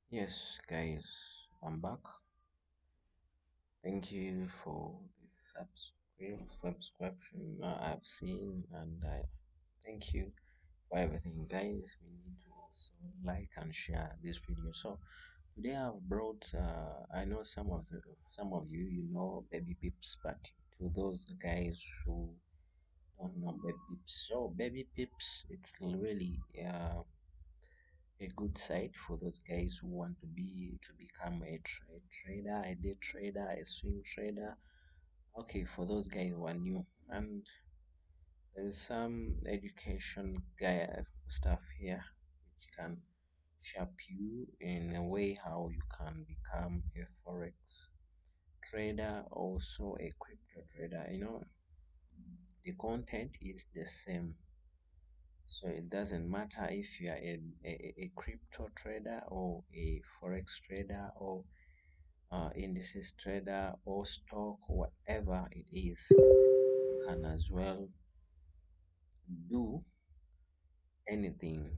Yes, guys, I'm back. Thank you for the subscription I've seen, and I thank you for everything, guys. We need to also like and share this video. So today I've brought. I know some of you, you know, baby pips, but to those guys who don't know baby pips, so baby pips, it's really a good site for those guys who want to become a trader, a day trader, a swing trader. Okay, for those guys who are new, and there is some education stuff here which can shape you in a way how you can become a forex trader, also a crypto trader. You know, the content is the same. So it doesn't matter if you are a crypto trader or a forex trader or indices trader or stock, whatever it is, you can as well do anything.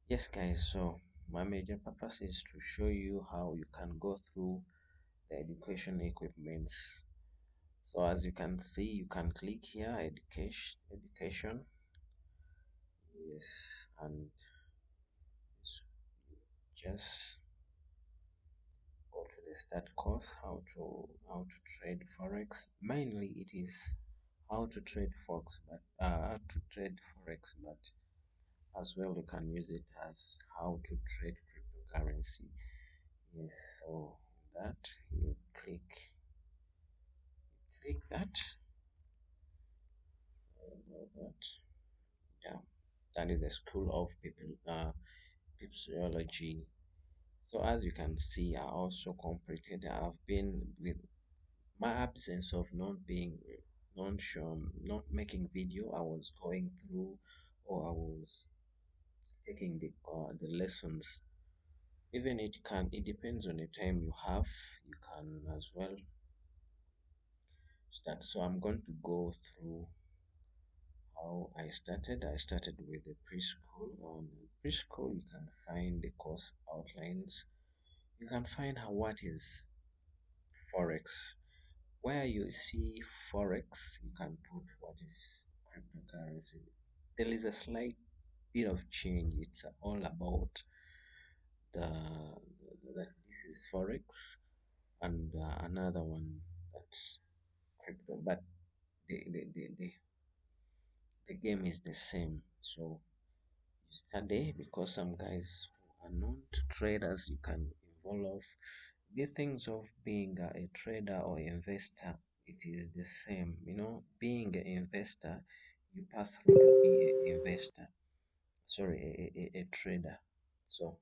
Yes, guys, so my major purpose is to show you how you can go through the education equipments. So as you can see, you can click here, education, yes, and it's just go to the start course, how to trade forex. Mainly it is how to trade forex, but forex, but as well you can use it as how to trade cryptocurrency. Yes, so that you click that. So about that, yeah, that is the school of physiology. So as you can see, I also completed. I've been with my absence of not being non show not making video. I was going through, or I was taking the lessons. Even it depends on the time you have. You can as well start. So I'm going to go through how I started. I started with the preschool. On preschool, you can find the course outlines. You can find how what is forex. Where you see forex, you can put what is cryptocurrency. There is a slight bit of change. It's all about that this is forex and another one that's crypto, but the game is the same. So you study because some guys who are known to traders, you can involve the things of being a trader or investor. It is the same, you know, being an investor, you pass through to be an investor, sorry, a trader. So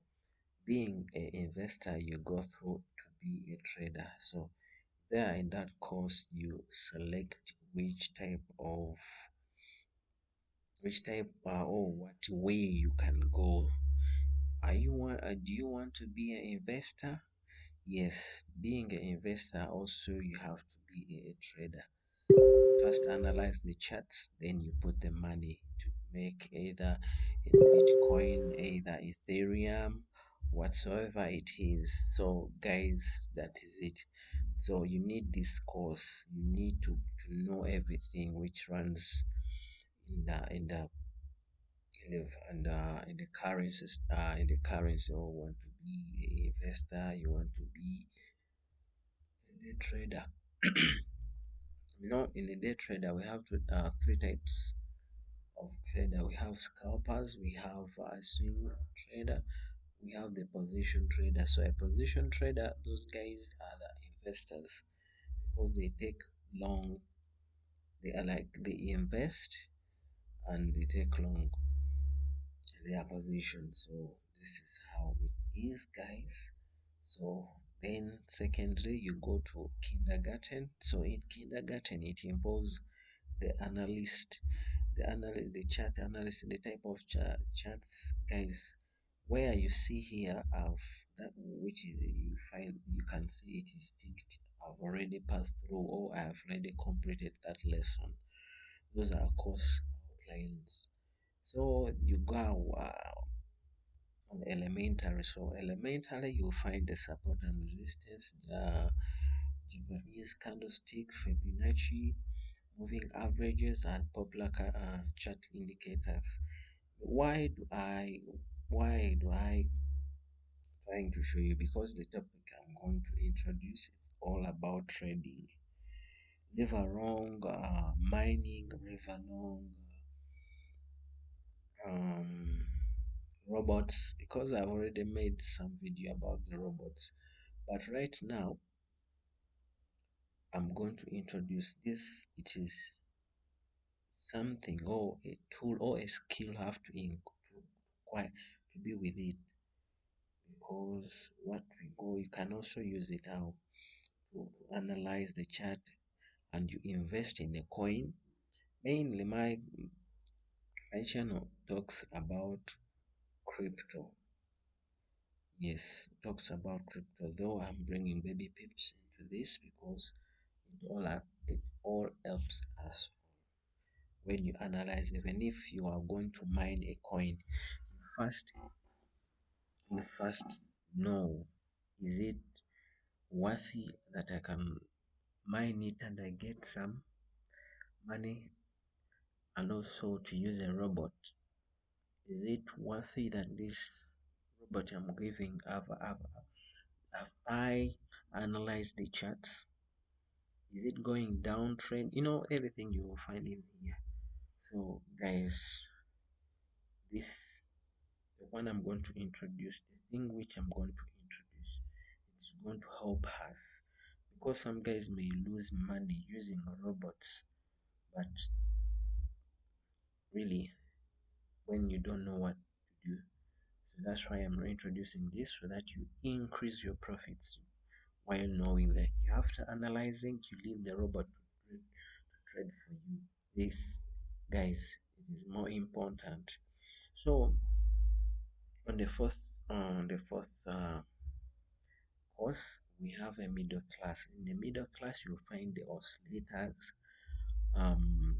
being an investor, you go through to be a trader. So there in that course, you select which type or what way you can go. Do you want to be an investor? Yes, being an investor also you have to be a trader. First analyze the charts, then you put the money to make either in Bitcoin, either Ethereum, whatsoever it is. So guys, that is it. So you need this course. You need to know everything which runs in the currency, or want to be an investor, you want to be a trader. You know, in the day trader, we have three types of trader. We have scalpers, we have a swing trader, we have the position trader. So a position trader, those guys are the investors because they take long. They are like they invest and they take long their position. So this is how it is, guys. So then secondly, you go to kindergarten. So in kindergarten, it involves the analyst, the chart analyst, the type of charts, guys. Where you see here, of that which is, you find you can see it is ticked. I've already passed through, or I have already completed that lesson. Those are course outlines. So you go on elementary. So elementary, you'll find the support and resistance, Japanese candlestick, Fibonacci, moving averages, and popular chart indicators. Why do I trying to show you? Because the topic I'm going to introduce is all about trading. River long, mining, river long, um, robots. Because I've already made some video about the robots, but right now I'm going to introduce this. It is something or a tool or a skill have to quite to be with it, because what we go you can also use it now to analyze the chart and you invest in a coin. Mainly my channel talks about crypto. Yes, talks about crypto, though I'm bringing baby pips into this because it all helps us when you analyze. Even if you are going to mine a coin, first you first know, is it worthy that I can mine it and I get some money, and also to use a robot. Is it worthy that this robot I'm giving have I analyzed the charts? Is it going downtrend? Everything you will find in here. So guys, this the one I'm going to introduce, the thing which I'm going to introduce, it's going to help us, because some guys may lose money using robots, but really when you don't know what to do. So that's why I'm introducing this, so that you increase your profits while knowing that you have to analyzing, you leave the robot to trade for you. This, guys, it is more important. So on the fourth course, we have a middle class. In the middle class, you'll find the oscillators. Um,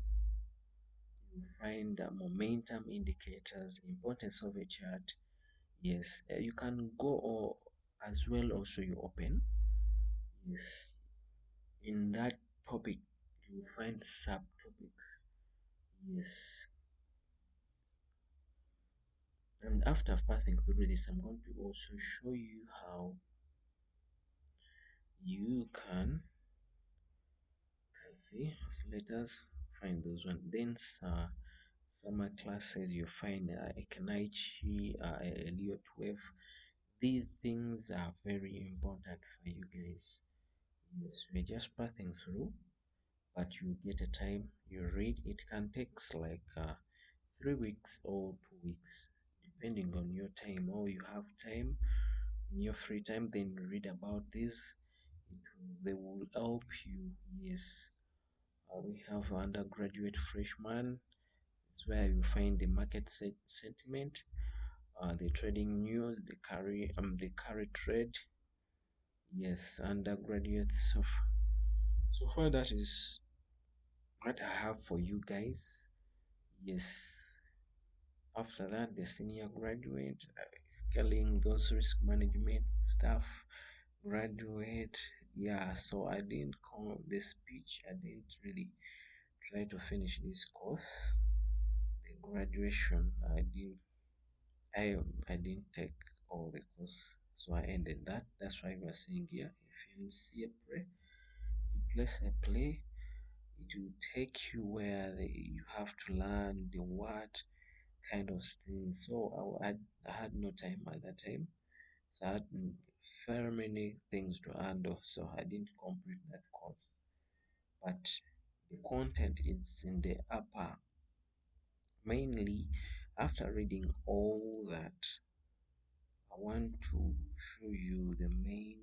you find the momentum indicators, importance of a chart. Yes, you can go or as well also you open. Yes, in that topic you will find subtopics. Yes, and after passing through this, I'm going to also show you how you can see. So let us find those one. Then summer classes, you find Ekenichi, Elliott wave. These things are very important for you guys. Yes, we're just passing through, but you get a time, you read. It can take like 3 weeks or 2 weeks, depending on your time, or you have time in your free time, then read about this. They will help you. Yes, we have undergraduate freshman. It's where you find the market sentiment, the trading news, the carry trade. Yes, undergraduates. So far that is what I have for you guys. Yes, after that, the senior graduate, scaling those risk management stuff, graduate. Yeah, so I didn't come the speech, I didn't really try to finish this course. The graduation, I didn't take all the course, so I ended that. That's why we're saying here, if you see a play, you place a play, it will take you where you have to learn the what kind of things. So I had no time at that time. So I had very many things to handle. So I didn't complete that course. But the content is in the upper. Mainly, after reading all that, I want to show you the main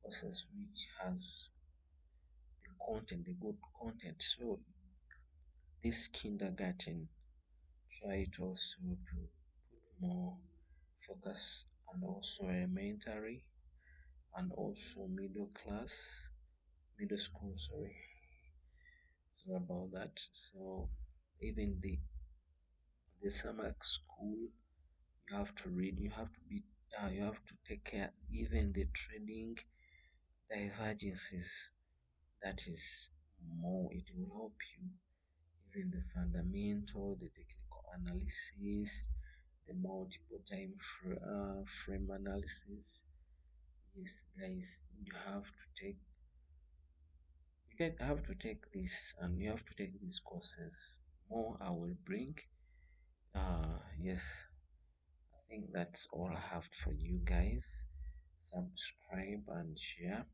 courses which has the content, the good content. So this kindergarten, try it also to put more focus, and also elementary, and also middle school, sorry. Sorry about that. So even the summer school, You have to read, you have to take care even the trading divergences. That is more, it will help you. Even the fundamental, the technical analysis, the multiple frame analysis. Yes, guys, you can have to take this, and you have to take these courses. More I will bring. Yes, I think that's all I have for you guys. Subscribe and share.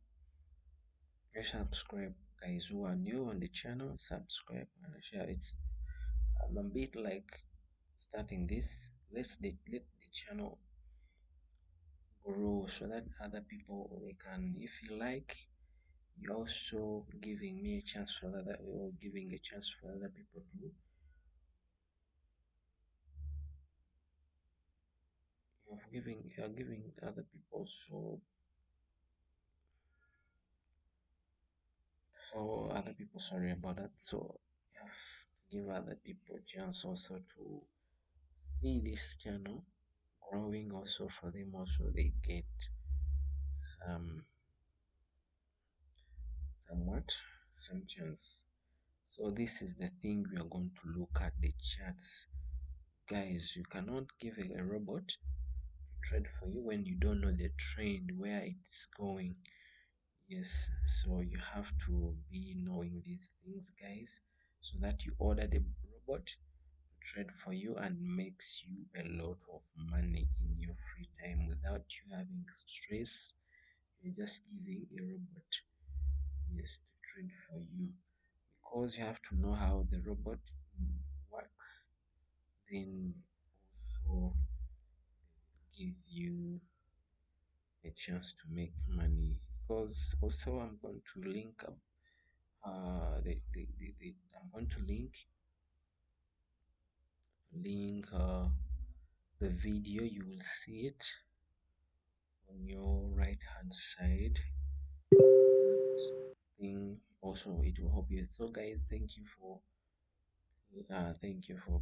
Please subscribe, guys who are new on the channel. Subscribe and share. I'm a bit like starting this. Let the channel grow so that other people they can, if you like, you're also giving me a chance for other, or giving a chance for other people to. You're giving other people other people, sorry about that. So you have to give other people a chance also to see this channel growing also for them, also they get some somewhat some chance. So this is the thing we are going to look at, the charts. Guys, you cannot give a robot to trade for you when you don't know the trend where it's going. Yes, so you have to be knowing these things, guys, so that you order the robot to trade for you and makes you a lot of money in your free time without you having stress. You're just giving a robot, yes, to trade for you, because you have to know how the robot works. Then also give you a chance to make money. Because also I'm going to link up I'm going to link the video. You will see it on your right hand side. That thing also, it will help you. So guys, thank you for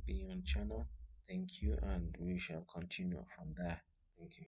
being on channel. Thank you, and we shall continue from there. Thank you.